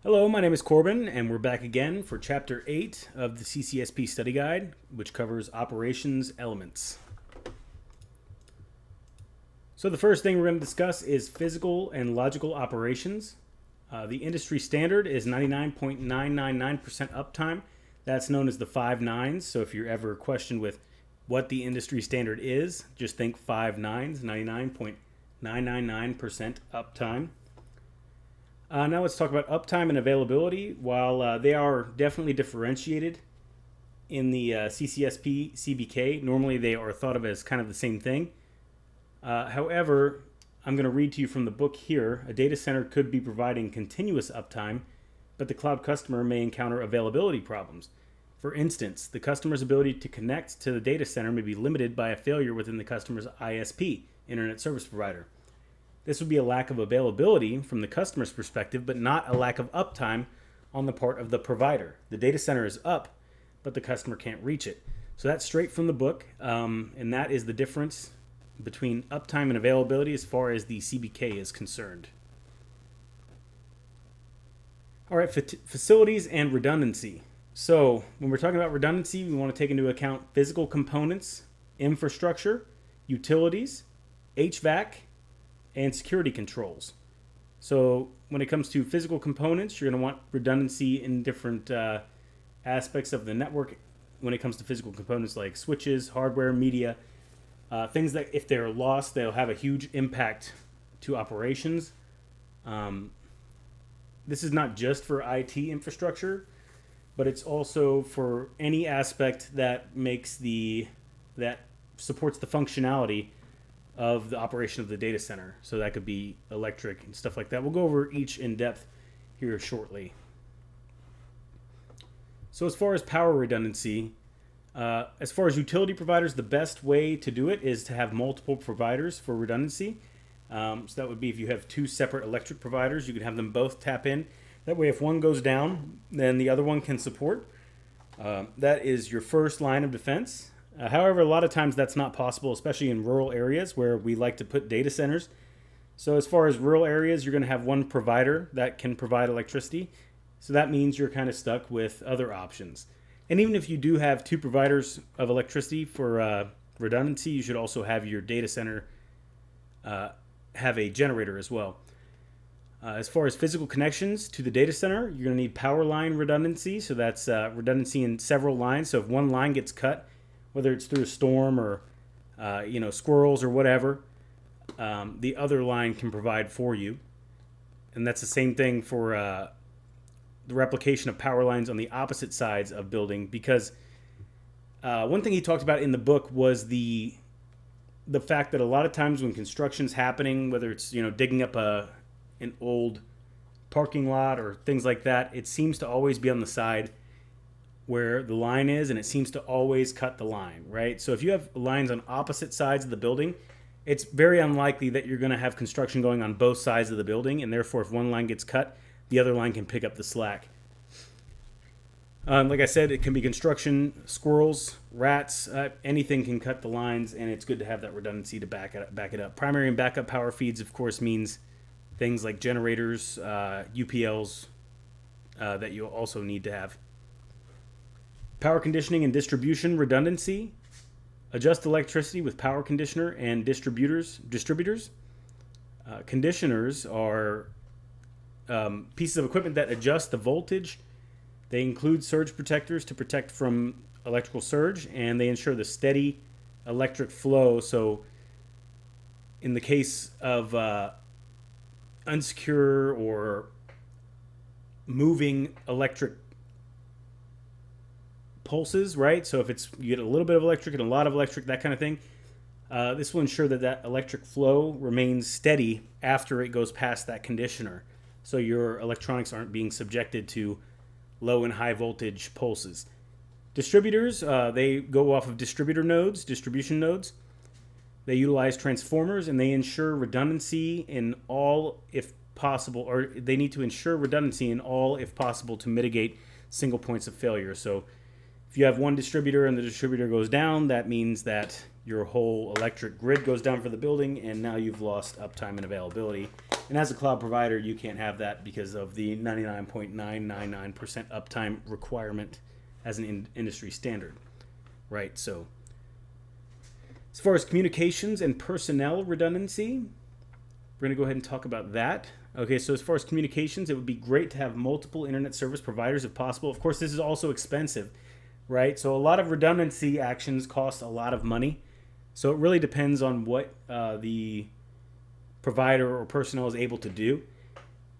Hello, my name is Corbin, and we're back again for Chapter 8 of the CCSP Study Guide, which covers operations elements. So the first thing we're going to discuss is physical and logical operations. The industry standard is 99.999% uptime. That's known as the 5 nines. So if you're ever questioned with what the industry standard is, just think 5 nines, 99.999% uptime. Now let's talk about uptime and availability. While they are definitely differentiated in the CCSP CBK, normally they are thought of as kind of the same thing. However, I'm going to read to you from the book here. A data center could be providing continuous uptime, but the cloud customer may encounter availability problems. For instance, the customer's ability to connect to the data center may be limited by a failure within the customer's ISP, Internet Service Provider. This would be a lack of availability from the customer's perspective, but not a lack of uptime on the part of the provider. The data center is up, but the customer can't reach it. So that's straight from the book, and that is the difference between uptime and availability as far as the CBK is concerned. All right, facilities and redundancy. So when we're talking about redundancy, we want to take into account physical components, infrastructure, utilities, HVAC, and security controls. So when it comes to physical components, you're going to want redundancy in different aspects of the network when it comes to physical components like switches, hardware, media, things that if they're lost, they'll have a huge impact to operations. This is not just for IT infrastructure, but it's also for any aspect that that supports the functionality of the operation of the data center. So that could be electric and stuff like that. We'll go over each in depth here shortly. So as far as power redundancy, as far as utility providers, the best way to do it is to have multiple providers for redundancy. So that would be if you have two separate electric providers, you can have them both tap in. That way if one goes down, then the other one can support. That is your first line of defense. However, a lot of times that's not possible, especially in rural areas where we like to put data centers. So as far as rural areas, you're going to have one provider that can provide electricity. So that means you're kind of stuck with other options. And even if you do have two providers of electricity for redundancy, you should also have your data center have a generator as well. As far as physical connections to the data center, you're going to need power line redundancy. So that's redundancy in several lines. So if one line gets cut, whether it's through a storm or squirrels or whatever, the other line can provide for you. And that's the same thing for the replication of power lines on the opposite sides of building, because one thing he talked about in the book was the fact that a lot of times when construction's happening, whether it's digging up an old parking lot or things like that, it seems to always be on the side where the line is, and it seems to always cut the line, right? So if you have lines on opposite sides of the building, it's very unlikely that you're going to have construction going on both sides of the building, and therefore if one line gets cut, the other line can pick up the slack. Like I said, it can be construction, squirrels, rats, anything can cut the lines, and it's good to have that redundancy to back it up. Primary and backup power feeds, of course, means things like generators, UPLs that you also need to have. Power conditioning and distribution redundancy. Adjust electricity with power conditioner and distributors. Conditioners are pieces of equipment that adjust the voltage. They include surge protectors to protect from electrical surge, and they ensure the steady electric flow. So in the case of unsecure or moving electric pulses, right? So if you get a little bit of electric and a lot of electric, that kind of thing, this will ensure that electric flow remains steady after it goes past that conditioner. So your electronics aren't being subjected to low and high voltage pulses. Distributors, they go off of distribution nodes. They utilize transformers, and they ensure redundancy in all if possible, or they need to ensure redundancy in all if possible to mitigate single points of failure. So if you have one distributor and the distributor goes down, that means that your whole electric grid goes down for the building, and now you've lost uptime and availability. And as a cloud provider, you can't have that because of the 99.999% uptime requirement as an industry standard, right? So as far as communications and personnel redundancy, we're going to go ahead and talk about that. Okay, so as far as communications, it would be great to have multiple internet service providers if possible. Of course, this is also expensive, right? So a lot of redundancy actions cost a lot of money. So it really depends on what the provider or personnel is able to do.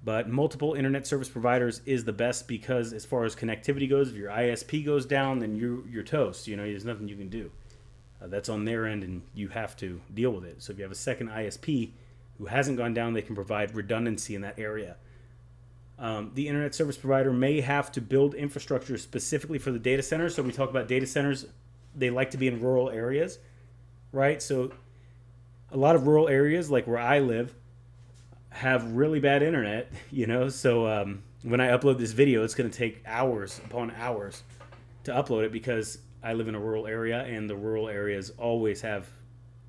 But multiple internet service providers is the best because as far as connectivity goes, if your ISP goes down, then you're toast. There's nothing you can do. That's on their end, and you have to deal with it. So if you have a second ISP who hasn't gone down, they can provide redundancy in that area. The internet service provider may have to build infrastructure specifically for the data center. So we talk about data centers, they like to be in rural areas, right? So a lot of rural areas, like where I live, have really bad internet, So when I upload this video, it's going to take hours upon hours to upload it because I live in a rural area, and the rural areas always have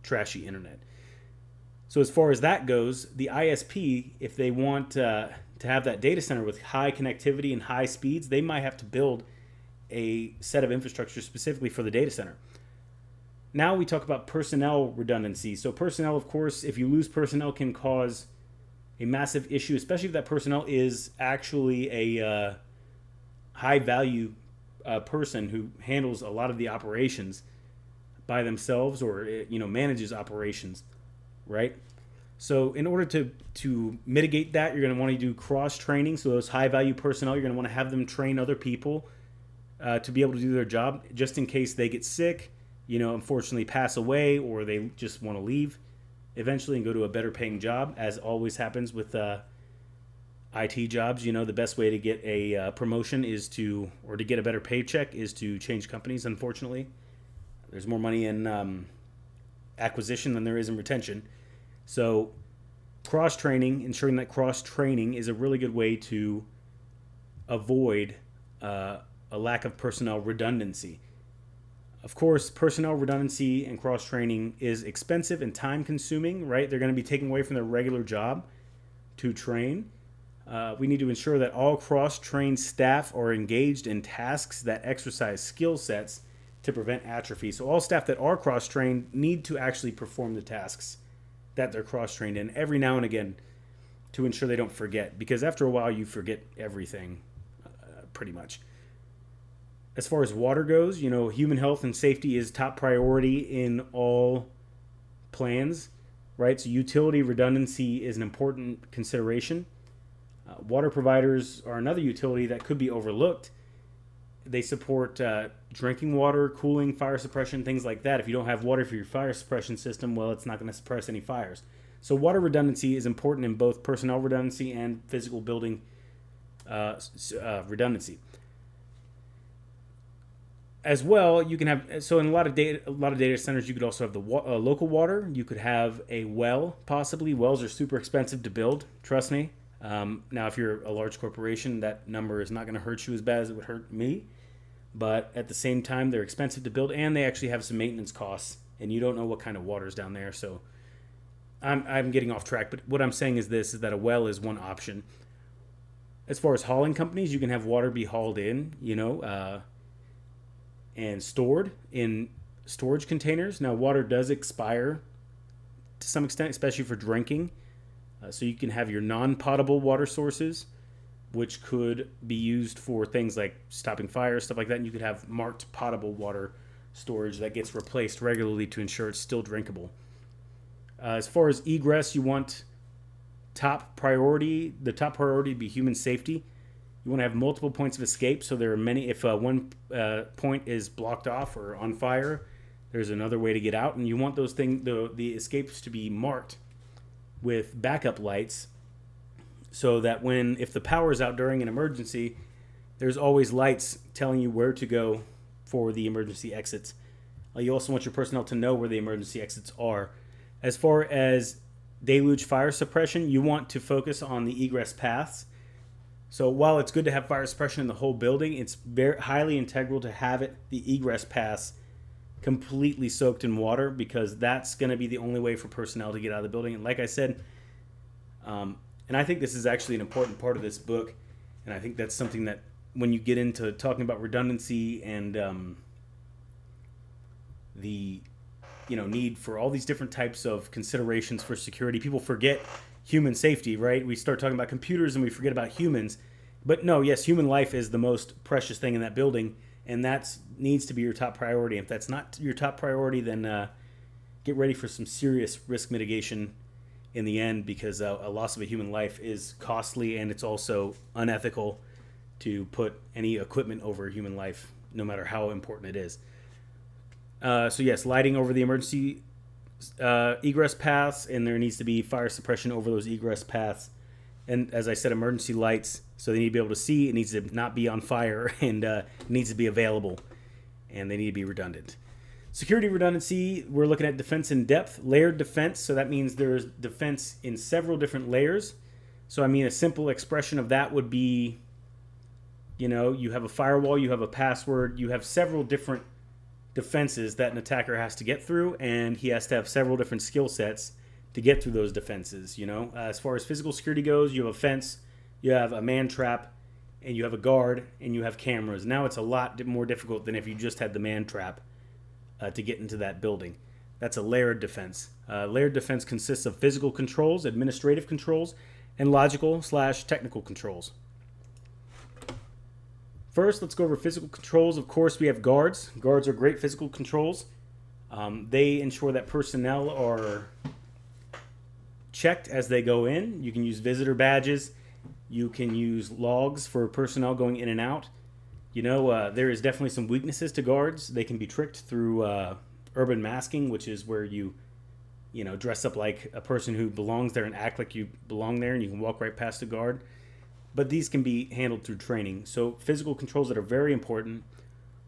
trashy internet. So as far as that goes, the ISP, if they want to have that data center with high connectivity and high speeds, they might have to build a set of infrastructure specifically for the data center. Now we talk about personnel redundancy. So personnel, of course, if you lose personnel, can cause a massive issue, especially if that personnel is actually a high value person who handles a lot of the operations by themselves, or manages operations, right? So in order to mitigate that, you're going to want to do cross training. So those high value personnel, you're going to want to have them train other people to be able to do their job, just in case they get sick, unfortunately pass away, or they just want to leave eventually and go to a better paying job, as always happens with IT jobs. The best way to get a promotion or to get a better paycheck is to change companies, unfortunately. There's more money in acquisition than there is in retention. So cross-training, ensuring that cross-training is a really good way to avoid a lack of personnel redundancy. Of course, personnel redundancy and cross-training is expensive and time-consuming, right? They're going to be taken away from their regular job to train. We need to ensure that all cross-trained staff are engaged in tasks that exercise skill sets to prevent atrophy. So all staff that are cross-trained need to actually perform the tasks that they're cross-trained in every now and again to ensure they don't forget, because after a while you forget everything pretty much. As far as water goes, human health and safety is top priority in all plans, right? So utility redundancy is an important consideration. Water providers are another utility that could be overlooked. They support drinking water, cooling, fire suppression, things like that. If you don't have water for your fire suppression system, well, it's not going to suppress any fires. So water redundancy is important in both personnel redundancy and physical building redundancy. As well, you can have, so in a lot of data centers, you could also have the local water. You could have a well, possibly. Wells are super expensive to build, trust me. Now, if you're a large corporation, that number is not going to hurt you as bad as it would hurt me. But at the same time, they're expensive to build, and they actually have some maintenance costs, and you don't know what kind of water's down there. So I'm getting off track, but what I'm saying is that a well is one option. As far as hauling companies, you can have water be hauled in, and stored in storage containers. Now, water does expire to some extent, especially for drinking. So you can have your non-potable water sources, which could be used for things like stopping fires, stuff like that. And you could have marked potable water storage that gets replaced regularly to ensure it's still drinkable. As far as egress, you want top priority. The top priority would be human safety. You want to have multiple points of escape. So there are many. If one point is blocked off or on fire, there's another way to get out. And you want those the escapes to be marked with backup lights, so that if the power is out during an emergency, there's always lights telling you where to go for the emergency exits. You also want your personnel to know where the emergency exits are. As far as deluge fire suppression, you want to focus on the egress paths. So while it's good to have fire suppression in the whole building, it's very highly integral to have the egress paths completely soaked in water, because that's going to be the only way for personnel to get out of the building. And like I said, And I think this is actually an important part of this book. And I think that's something that when you get into talking about redundancy and the need for all these different types of considerations for security, people forget human safety, right? We start talking about computers and we forget about humans. But no, yes, human life is the most precious thing in that building, and that needs to be your top priority. If that's not your top priority, then get ready for some serious risk mitigation in the end, because a loss of a human life is costly, and it's also unethical to put any equipment over a human life, no matter how important it is. So yes, lighting over the emergency egress paths, and there needs to be fire suppression over those egress paths. And as I said, emergency lights, so they need to be able to see. It needs to not be on fire, and it needs to be available, and they need to be redundant. Security redundancy, we're looking at defense in depth, layered defense. So that means there's defense in several different layers. So I mean, a simple expression of that would be, you have a firewall, you have a password, you have several different defenses that an attacker has to get through, and he has to have several different skill sets to get through those defenses. As far as physical security goes, you have a fence, you have a man trap, and you have a guard, and you have cameras. Now it's a lot more difficult than if you just had the man trap to get into that building. That's a layered defense. Layered defense consists of physical controls, administrative controls, and logical/technical controls. First, let's go over physical controls. Of course, we have guards. Guards are great physical controls. They ensure that personnel are checked as they go in. You can use visitor badges. You can use logs for personnel going in and out. There is definitely some weaknesses to guards. They can be tricked through urban masking, which is where you dress up like a person who belongs there and act like you belong there, and you can walk right past a guard. But these can be handled through training. So physical controls that are very important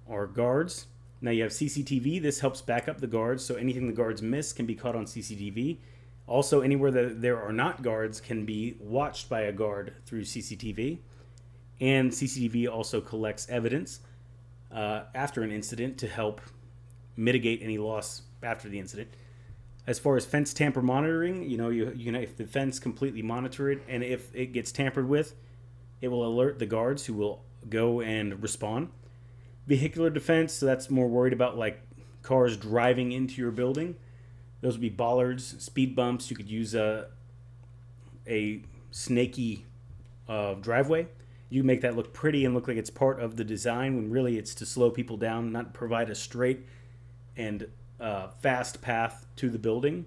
are guards. Now you have CCTV. This helps back up the guards, so anything the guards miss can be caught on CCTV. Also, anywhere that there are not guards can be watched by a guard through CCTV. And CCTV also collects evidence after an incident to help mitigate any loss after the incident. As far as fence tamper monitoring, if the fence completely monitor it, and if it gets tampered with, it will alert the guards, who will go and respond. Vehicular defense, so that's more worried about like cars driving into your building. Those would be bollards, speed bumps. You could use a snaky driveway. You make that look pretty and look like it's part of the design, when really it's to slow people down, not provide a straight and fast path to the building.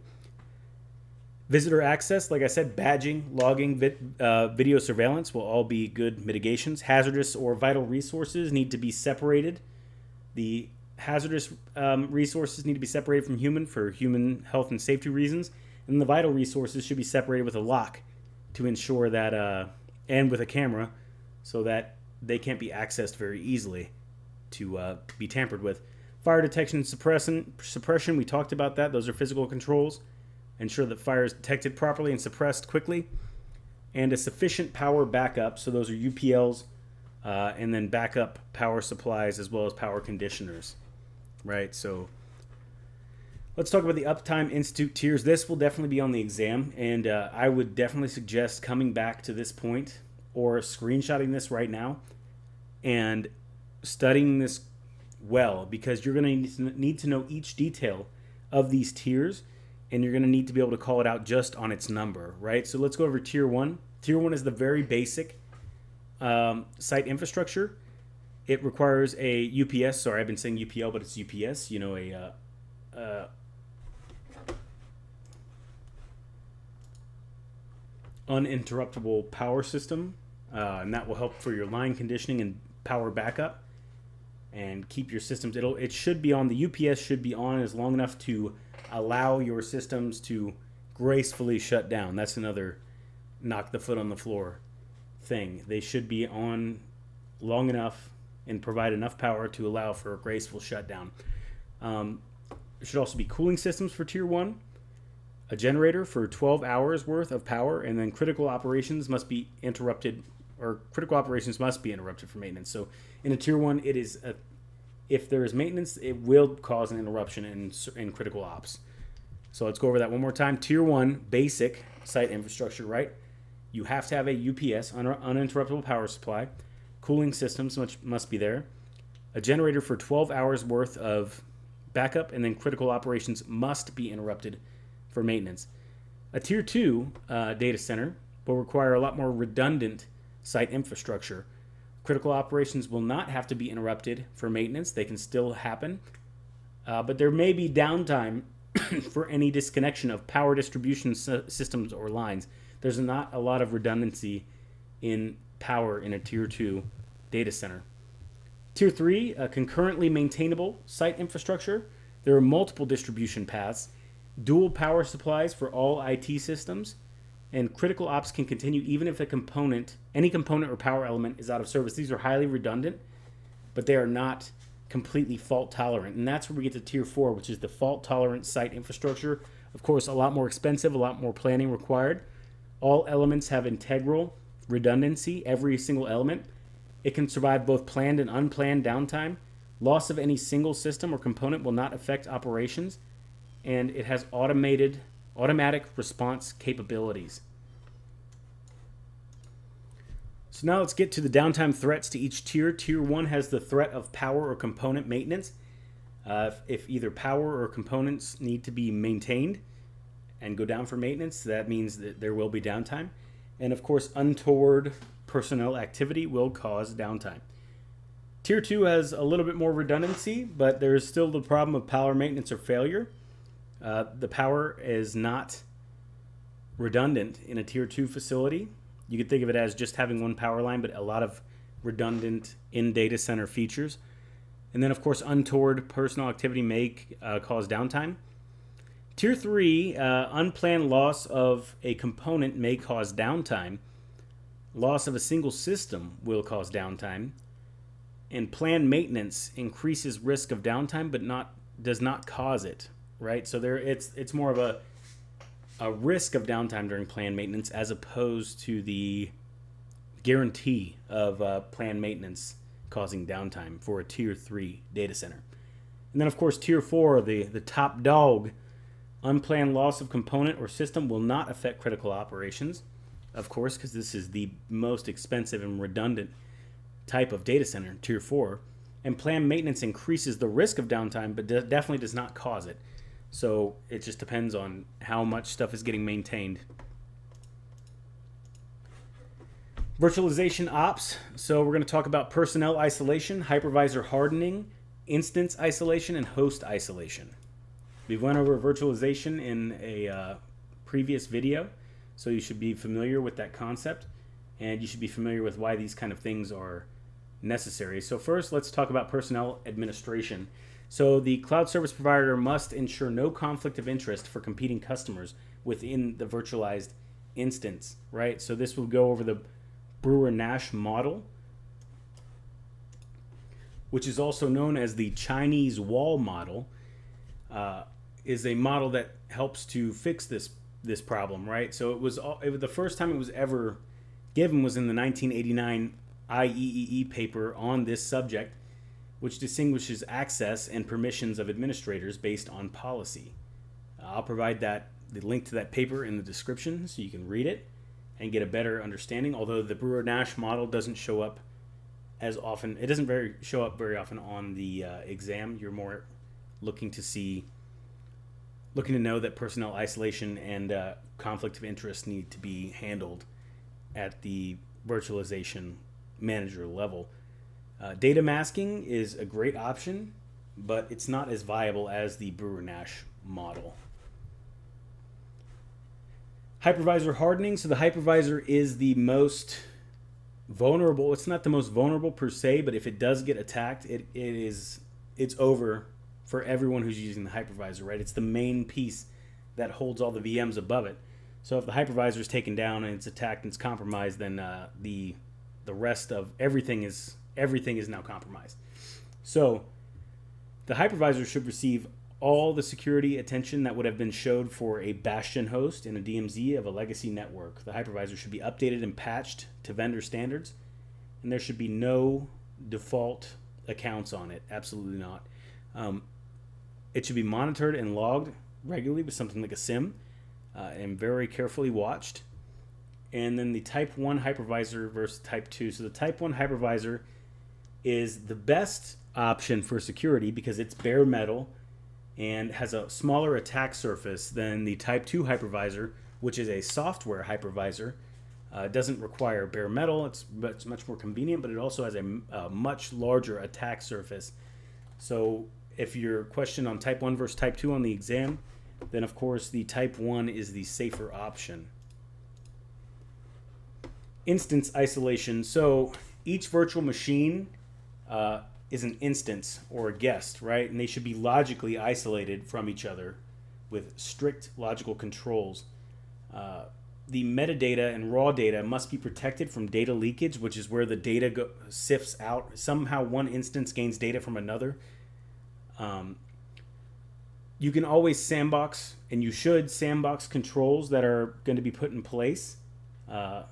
Visitor access, like I said, badging, logging, video surveillance will all be good mitigations. Hazardous or vital resources need to be separated. The hazardous resources need to be separated from human for human health and safety reasons. And the vital resources should be separated with a lock to ensure that, and with a camera, so that they can't be accessed very easily to be tampered with. Fire detection and suppression, we talked about that. Those are physical controls. Ensure that fire is detected properly and suppressed quickly. And a sufficient power backup, so those are UPLs, and then backup power supplies as well as power conditioners. Right, so let's talk about the Uptime Institute tiers. This will definitely be on the exam, and I would definitely suggest coming back to this point or screenshotting this right now and studying this well, because you're going to need to know each detail of these tiers, and you're going to need to be able to call it out just on its number, right? So let's go over Tier 1. Tier 1 is the very basic site infrastructure. It requires a UPS. Sorry, I've been saying UPL, but it's UPS. Uninterruptible power system, and that will help for your line conditioning and power backup, and keep your systems. It should be on. The UPS should be on as long enough to allow your systems to gracefully shut down. That's another knock the foot on the floor thing. They should be on long enough and provide enough power to allow for a graceful shutdown. There should also be cooling systems for Tier 1, a generator for 12 hours worth of power, and then critical operations must be interrupted for maintenance. So in a Tier 1, it is if there is maintenance, it will cause an interruption in critical ops. So let's go over that one more time. Tier 1, basic site infrastructure, right? You have to have a UPS, uninterruptible power supply. Cooling systems must be there. A generator for 12 hours worth of backup, and then critical operations must be interrupted for maintenance. A tier 2 data center will require a lot more redundant site infrastructure. Critical operations will not have to be interrupted for maintenance. They can still happen, but there may be downtime for any disconnection of power distribution systems or lines. There's not a lot of redundancy in power in a tier 2 data center. Tier 3, concurrently maintainable site infrastructure. There are multiple distribution paths, dual power supplies for all IT systems, and critical ops can continue even if any component or power element is out of service. These are highly redundant, but they are not completely fault tolerant. And that's where we get to tier 4, which is the fault tolerant site infrastructure. Of course, a lot more expensive, a lot more planning required. All elements have integral redundancy, every single element. It can survive both planned and unplanned downtime. Loss of any single system or component will not affect operations. And it has automatic response capabilities. So now let's get to the downtime threats to each tier. Tier 1 has the threat of power or component maintenance. If either power or components need to be maintained and go down for maintenance, that means that there will be downtime. And of course, untoward personnel activity will cause downtime. Tier 2 has a little bit more redundancy, but there's still the problem of power maintenance or failure. The power is not redundant in a tier 2 facility. You could think of it as just having one power line, but a lot of redundant in data center features. And then, of course, untoward personnel activity may cause downtime. Tier 3, unplanned loss of a component may cause downtime. Loss of a single system will cause downtime. And planned maintenance increases risk of downtime, but does not cause it, right? So it's more of a risk of downtime during planned maintenance as opposed to the guarantee of planned maintenance causing downtime for a tier 3 data center. And then, of course, tier 4, the top dog, unplanned loss of component or system will not affect critical operations, of course, because this is the most expensive and redundant type of data center, tier 4. And planned maintenance increases the risk of downtime, but definitely does not cause it. So it just depends on how much stuff is getting maintained. Virtualization Ops. So we're going to talk about personnel isolation, hypervisor hardening, instance isolation, and host isolation. We went over virtualization in a previous video, so you should be familiar with that concept, and you should be familiar with why these kind of things are necessary. So first, let's talk about personnel administration. So the cloud service provider must ensure no conflict of interest for competing customers within the virtualized instance, right? So this will go over the Brewer-Nash model, which is also known as the Chinese wall model, is a model that helps to fix this problem, right? So it was the first time it was ever given was in the 1989 IEEE paper on this subject, which distinguishes access and permissions of administrators based on policy. I'll provide the link to that paper in the description so you can read it and get a better understanding, although the Brewer-Nash model doesn't show up as often. It doesn't show up very often on the exam. You're more looking to know that personnel isolation and conflict of interest need to be handled at the virtualization manager level. Data masking is a great option, but it's not as viable as the Brewer-Nash model. Hypervisor hardening. So the hypervisor is the most vulnerable. It's not the most vulnerable per se, but if it does get attacked, it's over for everyone who's using the hypervisor, right? It's the main piece that holds all the VMs above it. So if the hypervisor is taken down and it's attacked and it's compromised, then the rest of everything is now compromised. So the hypervisor should receive all the security attention that would have been showed for a bastion host in a DMZ of a legacy network. The hypervisor should be updated and patched to vendor standards, and there should be no default accounts on it. Absolutely not. It should be monitored and logged regularly with something like a SIM and very carefully watched. and then the type 1 hypervisor versus type 2. So the type 1 hypervisor is the best option for security because it's bare metal and has a smaller attack surface than the type 2 hypervisor, which is a software hypervisor. It doesn't require bare metal. It's much more convenient, but it also has a much larger attack surface. So if your question on type 1 versus type 2 on the exam, then of course the type 1 is the safer option. Instance isolation. So each virtual machine is an instance or a guest, right? And they should be logically isolated from each other with strict logical controls. The metadata and raw data must be protected from data leakage, which is where the data sifts out. Somehow one instance gains data from another. You can always sandbox, and you should sandbox controls that are going to be put in place and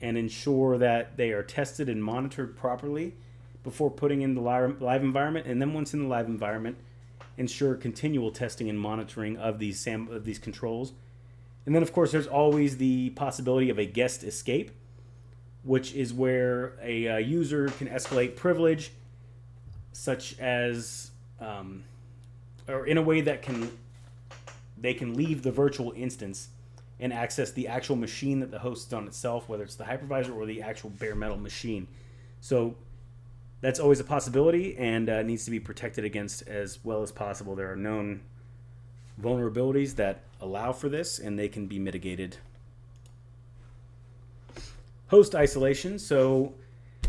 ensure that they are tested and monitored properly before putting in the live environment. And then once in the live environment, ensure continual testing and monitoring of these controls. And then, of course, there's always the possibility of a guest escape, which is where a user can escalate privilege, such as, or in a way that they can leave the virtual instance and access the actual machine that the host is on itself, whether it's the hypervisor or the actual bare metal machine. So that's always a possibility and needs to be protected against as well as possible. There are known vulnerabilities that allow for this, and they can be mitigated. Host isolation. So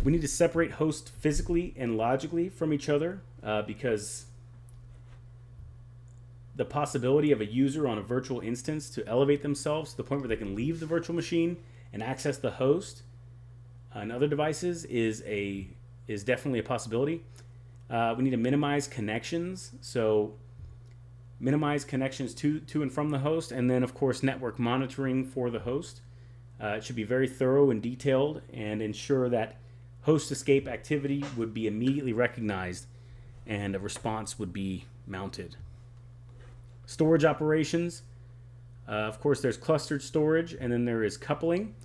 we need to separate hosts physically and logically from each other because the possibility of a user on a virtual instance to elevate themselves to the point where they can leave the virtual machine and access the host and other devices is definitely a possibility. We need to minimize connections. So minimize connections to and from the host, and then of course network monitoring for the host. It should be very thorough and detailed and ensure that host escape activity would be immediately recognized and a response would be mounted. Storage operations. Of course, there's clustered storage, and then there is coupling,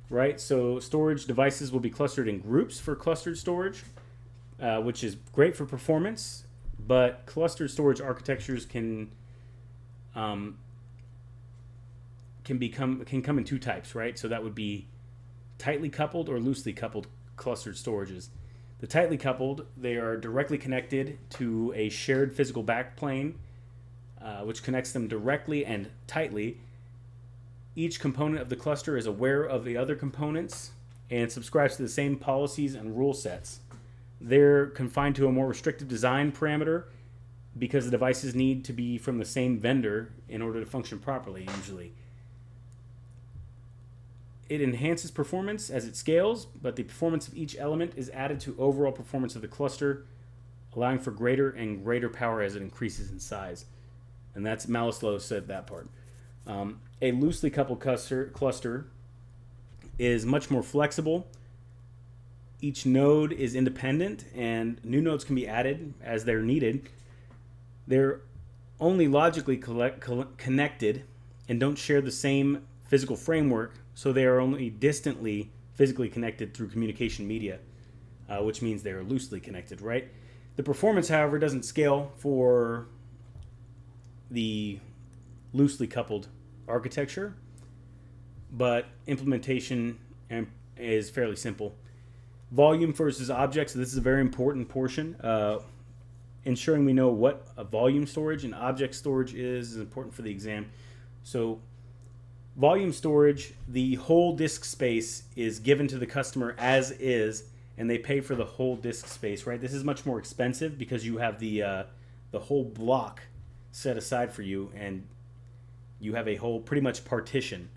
right? So storage devices will be clustered in groups for clustered storage, which is great for performance, but clustered storage architectures can come in two types, right? So that would be tightly coupled or loosely coupled clustered storages. The tightly coupled, they are directly connected to a shared physical backplane, which connects them directly and tightly. Each component of the cluster is aware of the other components and subscribes to the same policies and rule sets. They're confined to a more restrictive design parameter because the devices need to be from the same vendor in order to function properly, usually. It enhances performance as it scales, but the performance of each element is added to overall performance of the cluster, allowing for greater and greater power as it increases in size. And that's Maleslow said that part. A loosely coupled cluster is much more flexible. Each node is independent, and new nodes can be added as they're needed. They're only logically connected and don't share the same physical framework, so they are only distantly physically connected through communication media, which means they are loosely connected, right? The performance, however, doesn't scale for the loosely coupled architecture, but implementation is fairly simple. Volume versus objects. So this is a very important portion. Ensuring we know what a volume storage and object storage is important for the exam. So volume storage, the whole disk space is given to the customer as is, and they pay for the whole disk space, right? This is much more expensive because you have the whole block set aside for you, and you have a whole pretty much partition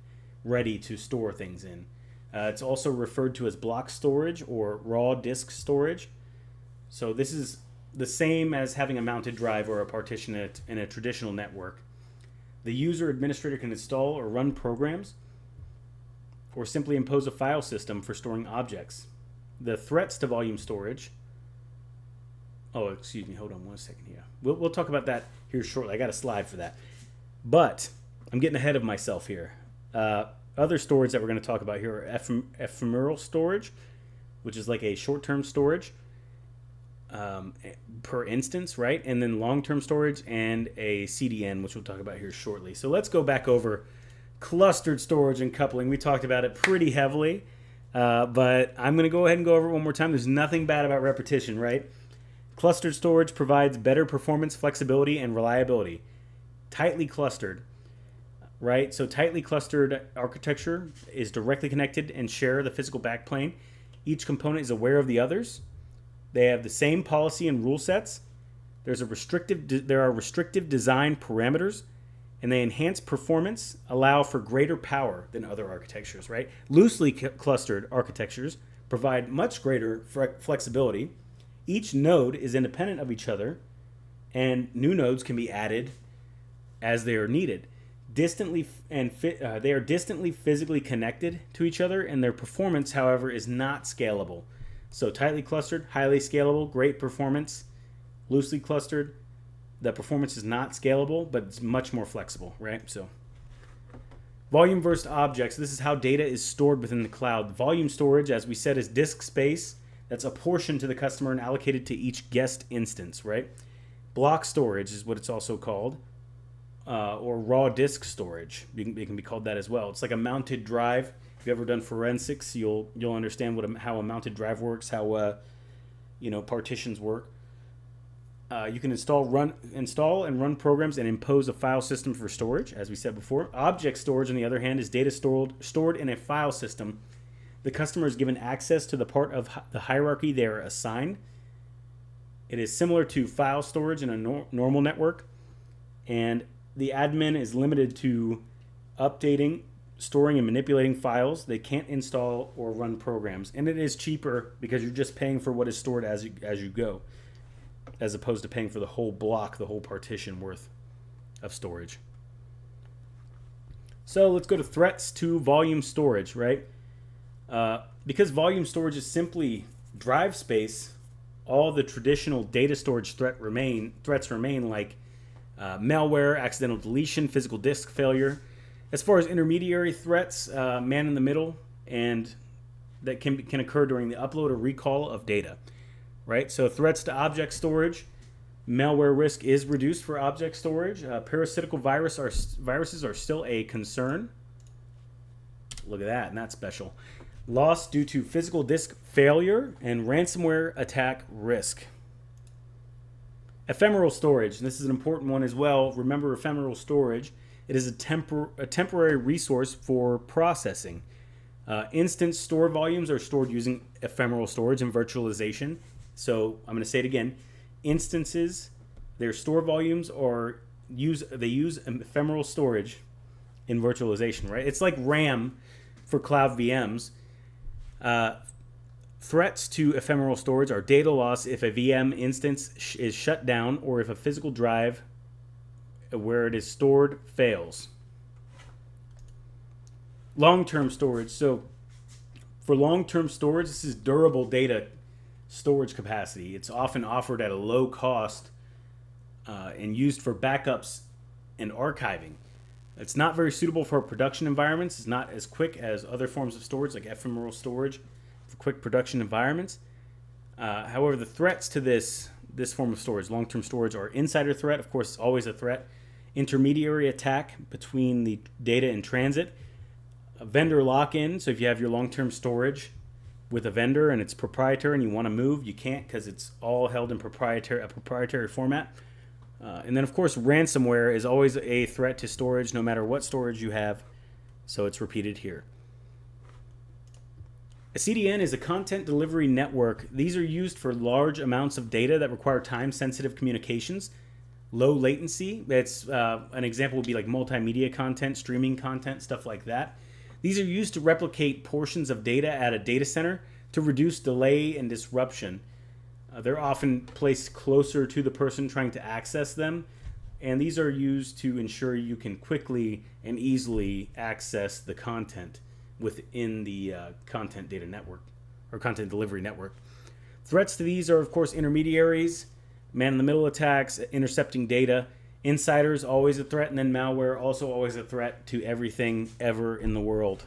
ready to store things in. It's also referred to as block storage or raw disk storage. So this is the same as having a mounted drive or a partition in a traditional network. The user administrator can install or run programs or simply impose a file system for storing objects. The threats to volume storage. Oh, excuse me. Hold on 1 second here. We'll talk about that here shortly. I got a slide for that. But I'm getting ahead of myself here. other storage that we're going to talk about here are ephemeral storage, which is like a short-term storage per instance, right? And then long-term storage and a CDN, which we'll talk about here shortly. So let's go back over clustered storage and coupling. We talked about it pretty heavily, but I'm going to go ahead and go over it one more time. There's nothing bad about repetition, right? Clustered storage provides better performance, flexibility, and reliability. Tightly clustered, right? So tightly clustered architecture is directly connected and share the physical backplane. Each component is aware of the others. They have the same policy and rule sets. There are restrictive design parameters, and they enhance performance, allow for greater power than other architectures, right? Loosely clustered architectures provide much greater flexibility. Each node is independent of each other, and new nodes can be added as they are needed. They are distantly physically connected to each other, and their performance, however, is not scalable. So tightly clustered, highly scalable, great performance. Loosely clustered, the performance is not scalable, but it's much more flexible, right? So volume versus objects. This is how data is stored within the cloud. Volume storage, as we said, is disk space that's apportioned to the customer and allocated to each guest instance, right? Block storage is what it's also called, or raw disk storage. It can be called that as well. It's like a mounted drive. If you've ever done forensics, you'll understand how a mounted drive works, how partitions work. You can install and run programs and impose a file system for storage, as we said before. Object storage, on the other hand, is data stored in a file system. The customer is given access to the part of the hierarchy they are assigned. It is similar to file storage in a normal network, and the admin is limited to updating, storing, and manipulating files. They can't install or run programs, and it is cheaper because you're just paying for what is stored as you go, as opposed to paying for the whole block, the whole partition worth of storage. So let's go to threats to volume storage, right? Because volume storage is simply drive space, all the traditional data storage threats remain, like malware, accidental deletion, physical disk failure. As far as intermediary threats, man in the middle, and that can occur during the upload or recall of data, right? So threats to object storage, malware risk is reduced for object storage. Parasitical viruses are still a concern. Look at that, and that's special. Loss due to physical disk failure and ransomware attack risk. Ephemeral storage. This is an important one as well. Remember, ephemeral storage. It is a temporary resource for processing. Instance store volumes are stored using ephemeral storage and virtualization. So I'm going to say it again. Instances, their store volumes use ephemeral storage in virtualization, right? It's like RAM for cloud VMs. Threats to ephemeral storage are data loss if a VM instance is shut down or if a physical drive where it is stored fails. Long-term storage. So for long-term storage, this is durable data storage capacity. It's often offered at a low cost and used for backups and archiving. It's not very suitable for production environments. It's not as quick as other forms of storage like ephemeral storage for quick production environments. However, the threats to this form of storage, long-term storage, are insider threat. Of course, it's always a threat. Intermediary attack between the data in transit. A vendor lock-in. So if you have your long-term storage with a vendor and it's proprietary and you want to move, you can't because it's all held in a proprietary format. And then, of course, ransomware is always a threat to storage, no matter what storage you have. So it's repeated here. A CDN is a content delivery network. These are used for large amounts of data that require time-sensitive communications, low latency. That's an example would be like multimedia content, streaming content, stuff like that. These are used to replicate portions of data at a data center to reduce delay and disruption. They're often placed closer to the person trying to access them, and these are used to ensure you can quickly and easily access the content within the content data network or content delivery network. Threats to these are, of course, intermediaries, man-in-the-middle attacks, intercepting data, Insiders, always a threat, and then malware, also always a threat to everything ever in the world.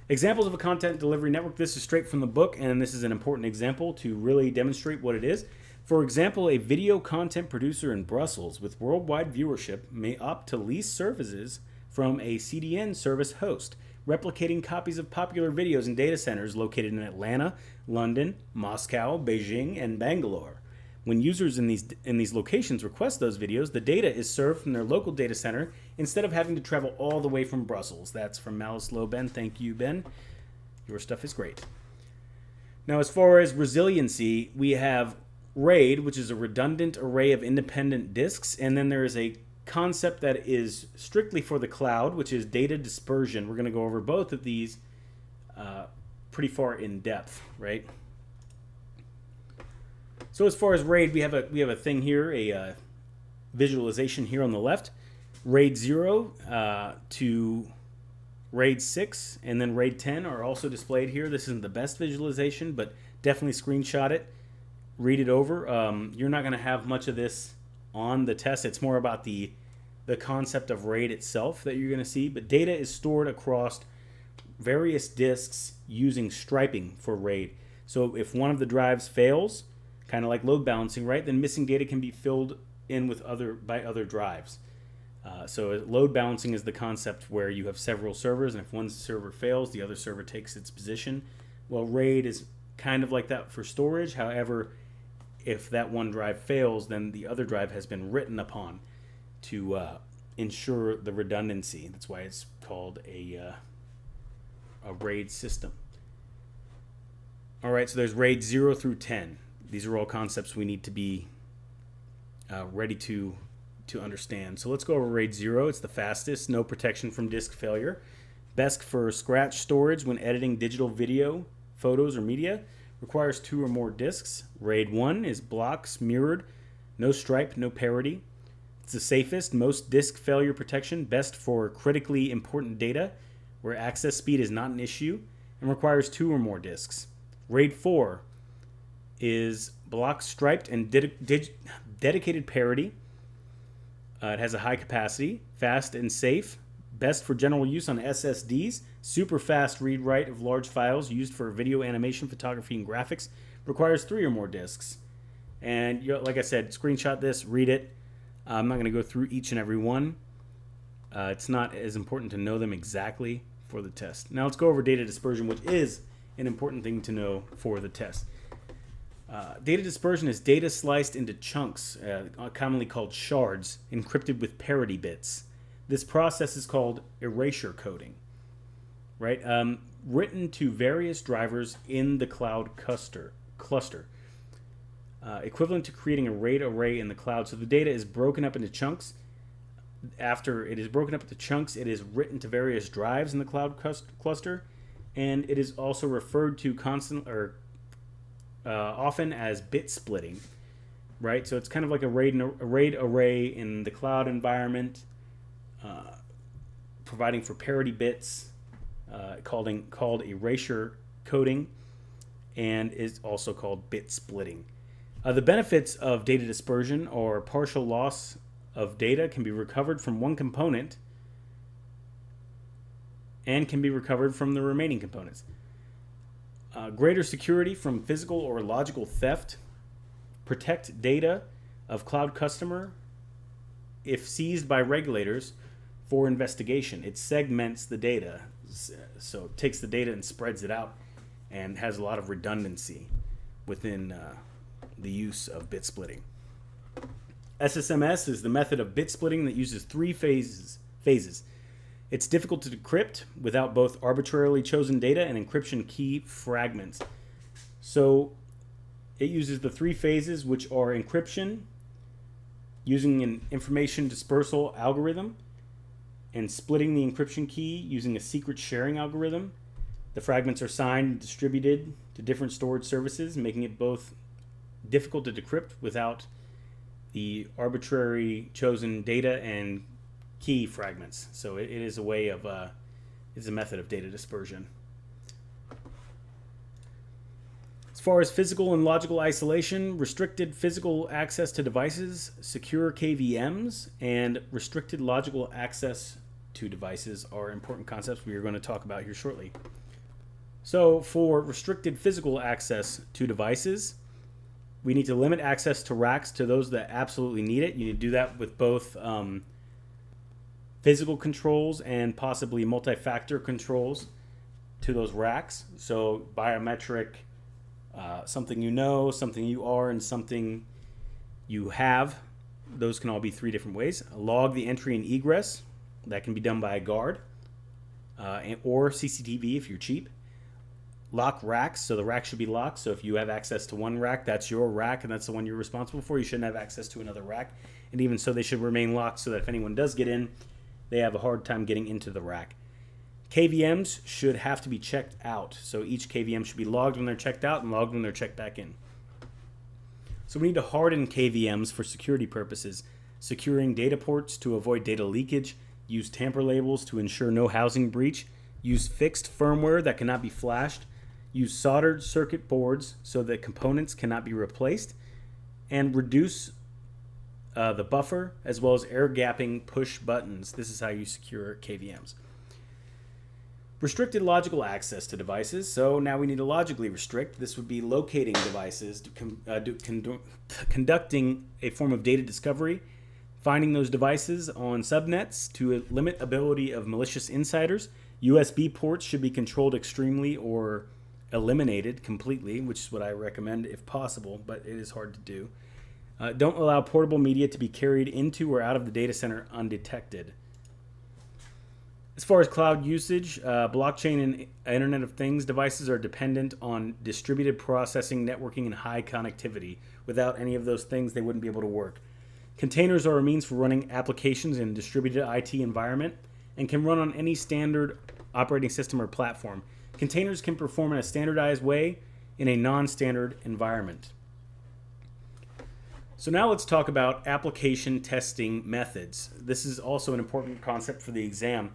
Examples of a content delivery network. This is straight from the book, and this is an important example to really demonstrate what it is. For example, a video content producer in Brussels with worldwide viewership may opt to lease services from a CDN service host, replicating copies of popular videos in data centers located in Atlanta, London, Moscow, Beijing, and Bangalore. When users in these locations request those videos, the data is served from their local data center instead of having to travel all the way from Brussels. That's from Malice Low Ben. Thank you, Ben. Your stuff is great. Now, as far as resiliency, we have RAID, which is a redundant array of independent disks, and then there is a concept that is strictly for the cloud, which is data dispersion. We're going to go over both of these pretty far in depth, right? So as far as RAID, we have a thing here, a visualization here on the left. RAID 0 to RAID 6 and then RAID 10 are also displayed here. This isn't the best visualization, but definitely screenshot it, read it over. You're not going to have much of this on the test. It's more about the concept of RAID itself that you're going to see. But data is stored across various disks using striping for RAID. So if one of the drives fails, kind of like load balancing, right? Then missing data can be filled in with by other drives. So load balancing is the concept where you have several servers, and if one server fails, the other server takes its position. Well, RAID is kind of like that for storage. However, if that one drive fails, then the other drive has been written upon to ensure the redundancy. That's why it's called a RAID system. All right, so there's RAID 0 through 10. These are all concepts we need to be ready to understand. So let's go over RAID 0. It's the fastest, no protection from disk failure. Best for scratch storage when editing digital video, photos, or media. Requires 2 or more disks. RAID 1 is blocks, mirrored, no stripe, no parity. It's the safest, most disk failure protection. Best for critically important data where access speed is not an issue and requires 2 or more disks. RAID 4 is block striped and dedicated parity. It has a high capacity, fast and safe, best for general use on SSDs, super fast read-write of large files used for video animation, photography, and graphics, requires 3 or more disks. And like I said, screenshot this, read it. I'm not going to go through each and every one. It's not as important to know them exactly for the test. Now let's go over data dispersion, which is an important thing to know for the test. Data dispersion is data sliced into chunks, commonly called shards, encrypted with parity bits. This process is called erasure coding, right? Written to various drivers in the cloud cluster, equivalent to creating a RAID array in the cloud. So the data is broken up into chunks. After it is broken up into chunks, it is written to various drives in the cloud cluster, and it is also referred to often as bit splitting, right? So it's kind of like a RAID array in the cloud environment, providing for parity bits, called erasure coding, and is also called bit splitting. The benefits of data dispersion or partial loss of data can be recovered from one component and can be recovered from the remaining components. Greater security from physical or logical theft. Protect data of cloud customer if seized by regulators for investigation. It segments the data, so it takes the data and spreads it out and has a lot of redundancy within the use of bit splitting. SSMS is the method of bit splitting that uses 3 phases. It's difficult to decrypt without both arbitrarily chosen data and encryption key fragments. So it uses the 3 phases, which are encryption, using an information dispersal algorithm, and splitting the encryption key using a secret sharing algorithm. The fragments are signed and distributed to different storage services, making it both difficult to decrypt without the arbitrary chosen data and key fragments. So it is a way of it's a method of data dispersion. As far as physical and logical isolation, restricted physical access to devices, secure KVMs, and restricted logical access to devices are important concepts we are going to talk about here shortly. So for restricted physical access to devices, we need to limit access to racks to those that absolutely need it. You need to do that with both physical controls and possibly multi-factor controls to those racks. So biometric, something you know, something you are, and something you have. Those can all be three different ways. Log the entry and egress. That can be done by a guard or CCTV if you're cheap. Lock racks, so the rack should be locked. So if you have access to one rack, that's your rack and that's the one you're responsible for. You shouldn't have access to another rack. And even so, they should remain locked so that if anyone does get in, they have a hard time getting into the rack. KVMs should have to be checked out. So each KVM should be logged when they're checked out and logged when they're checked back in. So we need to harden KVMs for security purposes, securing data ports to avoid data leakage, use tamper labels to ensure no housing breach, use fixed firmware that cannot be flashed, use soldered circuit boards so that components cannot be replaced, and reduce the buffer as well as air gapping push buttons. This is how you secure KVMs. Restricted logical access to devices. So now we need to logically restrict. This would be locating devices, conducting a form of data discovery, finding those devices on subnets to limit ability of malicious insiders. USB ports should be controlled extremely or eliminated completely, which is what I recommend if possible, but it is hard to do. Don't allow portable media to be carried into or out of the data center undetected. As far as cloud usage, blockchain and Internet of Things devices are dependent on distributed processing, networking, and high connectivity. Without any of those things, they wouldn't be able to work. Containers are a means for running applications in a distributed IT environment and can run on any standard operating system or platform. Containers can perform in a standardized way in a non-standard environment. So now let's talk about application testing methods. This is also an important concept for the exam.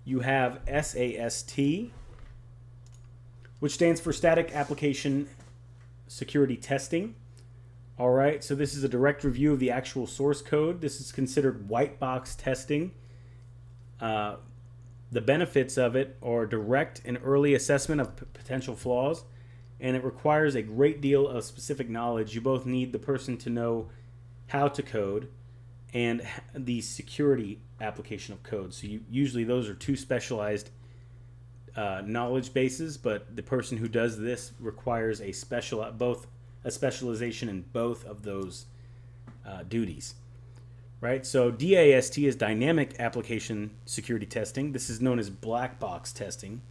You have SAST, which stands for Static Application Security Testing. All right, so this is a direct review of the actual source code. This is considered white box testing. The benefits of it are direct and early assessment of potential flaws, and it requires a great deal of specific knowledge. You both need the person to know how to code and the security application of code. So usually those are two specialized knowledge bases, but the person who does this requires a specialization in both of those duties. Right? So DAST is Dynamic Application Security Testing. This is known as black box testing.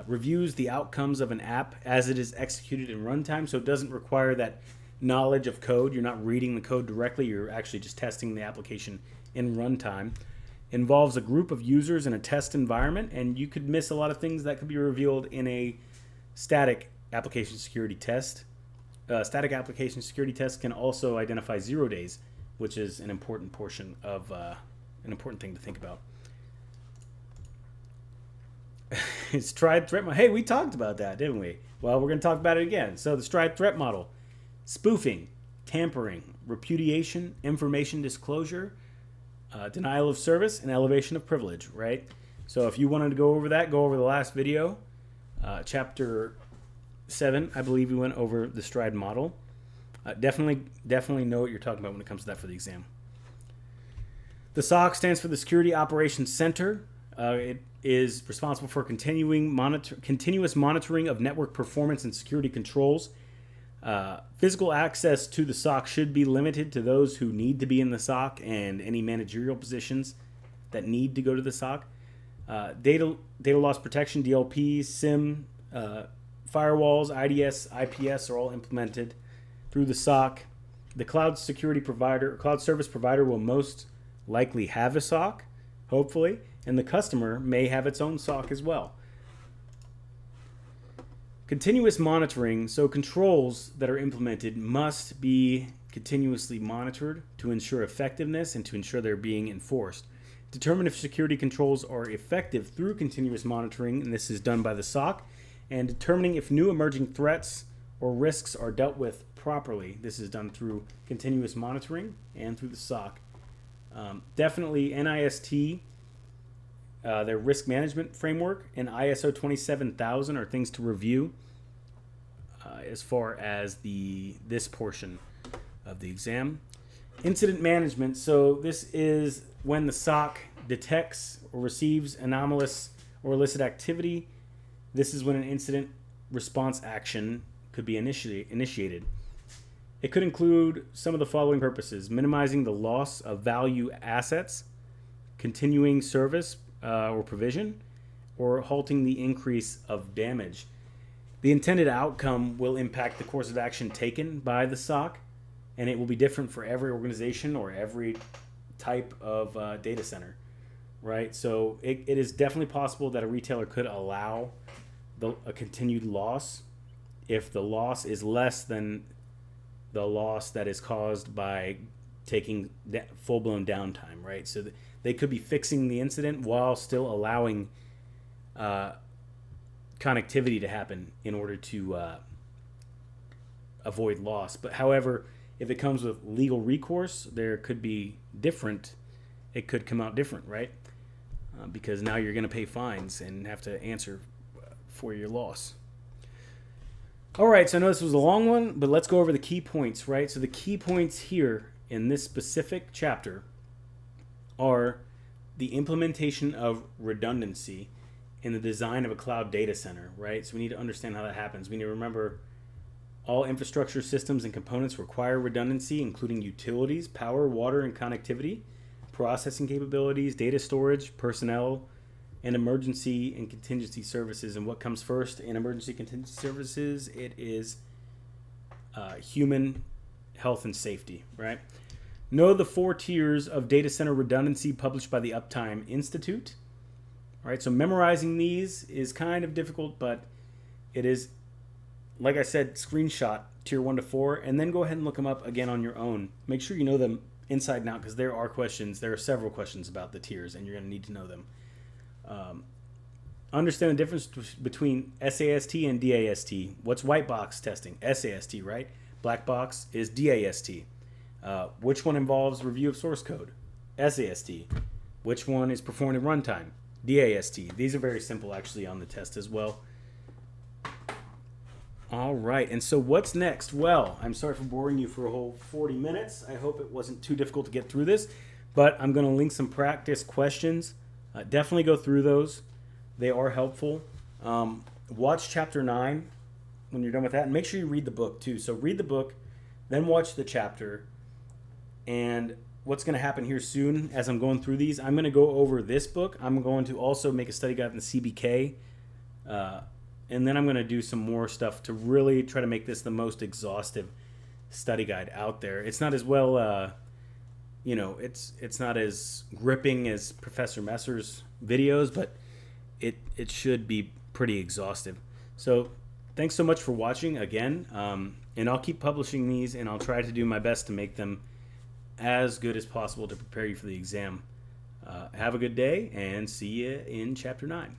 Reviews the outcomes of an app as it is executed in runtime, so it doesn't require that knowledge of code. You're not reading the code directly, you're actually just testing the application in runtime. Involves a group of users in a test environment, and you could miss a lot of things that could be revealed in a static application security test. Static application security test can also identify 0 days, which is an important portion of an important thing to think about. It's tried threat model. Hey, we talked about that, didn't we? Well, we're going to talk about it again. So the STRIDE threat model: spoofing, tampering, repudiation, information disclosure, denial of service, and elevation of privilege, right? So if you wanted to go over that, go over the last video, chapter 7, I believe we went over the STRIDE model. Definitely know what you're talking about when it comes to that for the exam. The SOC stands for the Security Operations Center. It is responsible for continuous monitoring of network performance and security controls. Physical access to the SOC should be limited to those who need to be in the SOC and any managerial positions that need to go to the SOC. Data loss protection, DLP, SIM, firewalls, IDS, IPS are all implemented through the SOC. The cloud service provider will most likely have a SOC, hopefully, and the customer may have its own SOC as well. Continuous monitoring, so controls that are implemented must be continuously monitored to ensure effectiveness and to ensure they're being enforced. Determine if security controls are effective through continuous monitoring, and this is done by the SOC, and determining if new emerging threats or risks are dealt with properly. This is done through continuous monitoring and through the SOC. Definitely NIST, their risk management framework, and ISO 27000 are things to review as far as this portion of the exam. Incident management. So this is when the SOC detects or receives anomalous or illicit activity. This is when an incident response action could be initiated. It could include some of the following purposes: minimizing the loss of value assets, continuing service or provision, or halting the increase of damage. The intended outcome will impact the course of action taken by the SOC, and it will be different for every organization or every type of data center, right? So it is definitely possible that a retailer could allow a continued loss if the loss is less than the loss that is caused by taking full-blown downtime, right? So they could be fixing the incident while still allowing connectivity to happen in order to avoid loss. But however, if it comes with legal recourse, there could be different. It could come out different, right? Because now you're going to pay fines and have to answer for your loss. All right, so I know this was a long one, but let's go over the key points, right? So the key points here in this specific chapter are the implementation of redundancy in the design of a cloud data center, right? So we need to understand how that happens. We need to remember all infrastructure systems and components require redundancy, including utilities, power, water, and connectivity, processing capabilities, data storage, personnel, and emergency and contingency services. And what comes first in emergency contingency services? It is human health and safety, right? Know the 4 tiers of data center redundancy published by the Uptime Institute. All right, so memorizing these is kind of difficult, but it is, like I said, screenshot tier 1 to 4, and then go ahead and look them up again on your own. Make sure you know them inside and out, because there are several questions about the tiers, and you're going to need to know them. Understand the difference between SAST and DAST. What's white box testing? SAST, right? Black box is DAST. Which one involves review of source code? SAST. Which one is performed in runtime? DAST. These are very simple actually on the test as well. All right, and so what's next? Well, I'm sorry for boring you for a whole 40 minutes. I hope it wasn't too difficult to get through this, but I'm going to link some practice questions. Definitely go through those. They are helpful. Watch chapter 9 when you're done with that, and make sure you read the book too. So read the book, then watch the chapter. And what's going to happen here soon as I'm going through these, I'm going to go over this book. I'm going to also make a study guide in the CBK, and then I'm going to do some more stuff to really try to make this the most exhaustive study guide out there. It's not as well, it's not as gripping as Professor Messer's videos, but it should be pretty exhaustive. So thanks so much for watching again, and I'll keep publishing these, and I'll try to do my best to make them as good as possible to prepare you for the exam. Have a good day, and see you in chapter 9.